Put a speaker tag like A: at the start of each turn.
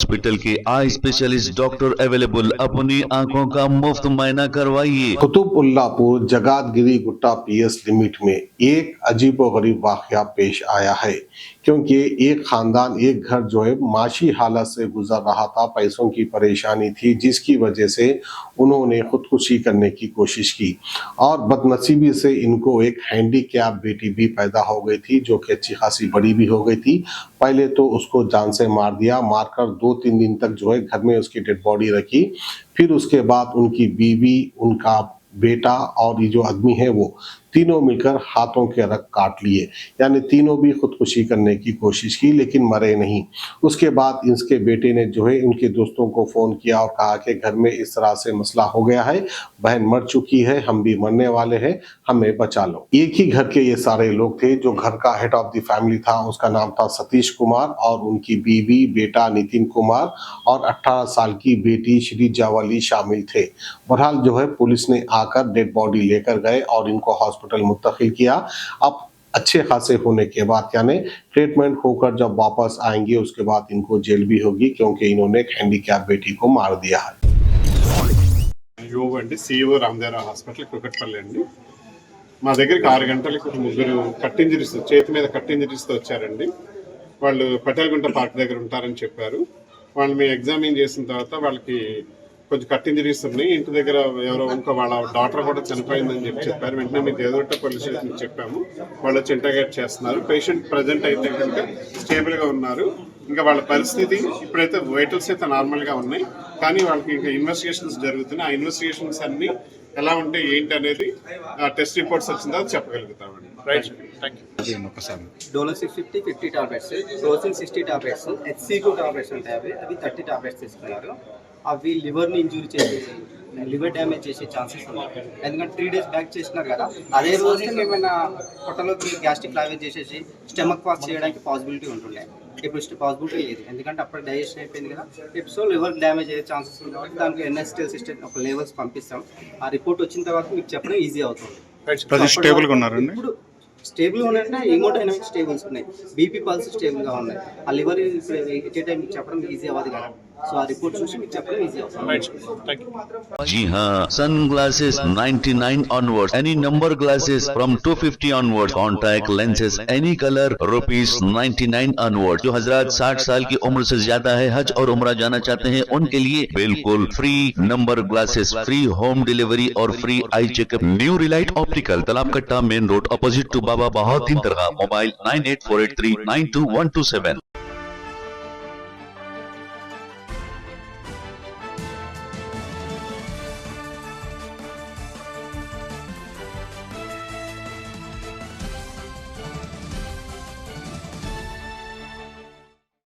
A: Hospital के eye specialist doctor available, अपनी आंखों का मुफ्त मुआयना करवाइए।
B: कुतुबुल्लापुर जगातगिरी गुट्टा पीएस लिमिट में एक अजीबोगरीब वाकया पेश आया है, क्योंकि एक खानदान एक घर जो है माशी हालत से गुजर रहा था। पैसों की परेशानी थी, जिसकी वजह से उन्होंने खुदकुशी करने की कोशिश की और बदनसीबी से इनको एक हैंडीकैप बेटी भी पैदा हो गई थी, जो कि अच्छी खासी बड़ी भी हो गई थी। पहले तो उसको जान से मार दिया, मारकर 2-3 दिन तक जो है घर में उसकी डेड बॉडी रखी। फिर उसके बाद उनकी बीवी, उनका बेटा और ये जो आदमी है वो तीनों मिलकर हाथों के रग काट लिए, यानी तीनों भी खुदकुशी करने की कोशिश की लेकिन मरे नहीं। उसके बाद इसके बेटे ने जो है उनके दोस्तों को फोन किया और कहा कि घर में इस तरह से मसला हो गया है, बहन मर चुकी है, हम भी मरने वाले हैं, हमें बचा लो। एक ही घर के ये सारे लोग थे। जो घर का हेड ऑफ द फैमिली था उसका नाम था सतीश कुमार और उनकी बीवी, बेटा नितिन कुमार और 18 साल की बेटी श्री जावाली शामिल थे। बहरहाल जो है पुलिस ने आकर डेड बॉडी लेकर गए और इनको हॉस्पिटल मुंतकिल किया। अब अच्छे खासे होने के बाद, यानी ट्रीटमेंट होकर जब वापस आएंगे उसके बाद इनको जेल भी होगी, क्योंकि इन्होंने एक हैंडीकैप बेटी को मार दिया है।
C: అండి సిఇఓ రామదేవరావు హాస్పిటల్ కుకట్పల్లి అండి. మా దగ్గరికి 6 గంటలకు ముగ్గురు కట్ ఇంజరీస్, చేతి మీద కట్ ఇంజరీస్తో వచ్చారండి. వాళ్ళు పటేల్గుంట పార్క్ దగ్గర ఉంటారని చెప్పారు. వాళ్ళు మేము ఎగ్జామిన్ చేసిన తర్వాత వాళ్ళకి కొంచెం కట్ ఇంజరీస్ ఉన్నాయి, ఇంటి దగ్గర ఎవరో ఇంకో వాళ్ళ డాటర్ కూడా చనిపోయిందని చెప్పారు. వెంటనే మేము దేవదొట్ట పోలీస్ స్టేషన్కి చెప్పాము. వాళ్ళు వచ్చి ఇంటర్గేట్ చేస్తున్నారు. పేషెంట్ ప్రజెంట్ అయితే కనుక స్టేబుల్గా ఉన్నారు. ఇంకా వాళ్ళ పరిస్థితి ఇప్పుడైతే వైటల్స్ అయితే నార్మల్గా ఉన్నాయి, కానీ వాళ్ళకి ఇంకా ఇన్వెస్టిగేషన్స్ జరుగుతున్నాయి. ఆ ఇన్వెస్టిగేషన్స్ అన్ని ఎలా ఉంటాయి ఏంటి అనేది టెస్ట్ రిపోర్ట్స్ వచ్చిన తర్వాత చెప్పగలుగుతామండి. Right, thank you.
D: Dolo 650 50 tablets, రోసిన్ 60 టాబ్లెట్స్, HC2 టాబ్లెట్స్ ఉంటాయి, అవి 30 టాబ్లెట్స్ తీసుకున్నారు. అవి లివర్ని ఇంజూరీ చేసేసి, లివర్ డ్యామేజ్ చేసే ఛాన్సెస్ ఉన్నాయి. ఎందుకంటే 3 డేస్ బ్యాక్ చేసినారు కదా, అదే రోజు ఏమైనా పొట్టలోకి గ్యాస్ట్రిక్ లావేజ్ చేసేసి స్టమక్ వాష్ చేయడానికి పాసిబిలిటీ ఉంటుండే. ఇప్పుడు పాసిబిలిటీ లేదు, ఎందుకంటే అప్పుడు డైజెషన్ అయిపోయింది కదా. ఇప్పుడు లివర్ డ్యామేజ్ అయ్యే ఛాన్సెస్ ఉంది కాబట్టి దానికి NSTL సిస్టమ్ ఒక లెవెల్స్ పంపిస్తాం. ఆ రిపోర్ట్ వచ్చిన తర్వాత మీకు చెప్పడం ఈజీ అవుతుంది. ఇప్పుడు స్టేబుల్గా ఉన్నాయంటే హెమోడైనమిక్ స్టేబుల్స్ ఉన్నాయి, బీపీ పల్స్ స్టేబుల్గా ఉన్నాయి. ఆ లివర్ ఇచ్చే టైం మీకు చెప్పడం ఈజీ అవ్వదు కదా, సో ఆ రిపోర్ట్ చూసి మీకు చెప్పడం ఈజీ అవుతుంది.
A: जी हाँ, sun glasses 99 onwards, any number glasses from 250 onwards, contact lenses any color ₹99 onwards। जो हजरात 60 साल की उम्र से ज्यादा है, हज और उम्रा जाना चाहते हैं, उनके लिए बिल्कुल free number glasses, free home delivery और free eye checkup. New Relight Optical, Talab Katta, main road, opposite to Baba Bahauddin Dargah. Mobile 9848392127।